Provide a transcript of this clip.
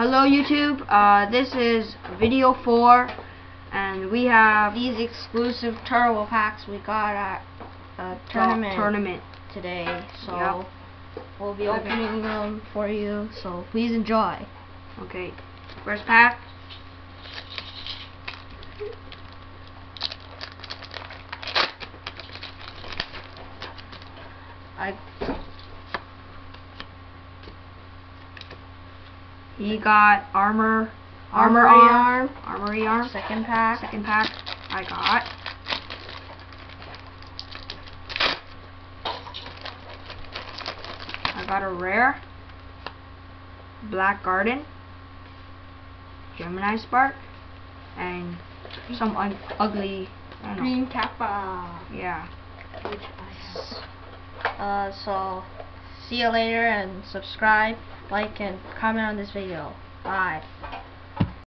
Hello YouTube, this is video 4 and we have these exclusive turbo packs we got at a tournament today, so we'll be opening them for you, so please enjoy. Okay, first pack. He got armory arm. Second pack. I got. I got a rare Black Garden, Gemini Spark, and some ugly Green Kappa. Yeah. So see you later, and subscribe, like, and comment on this video. Bye.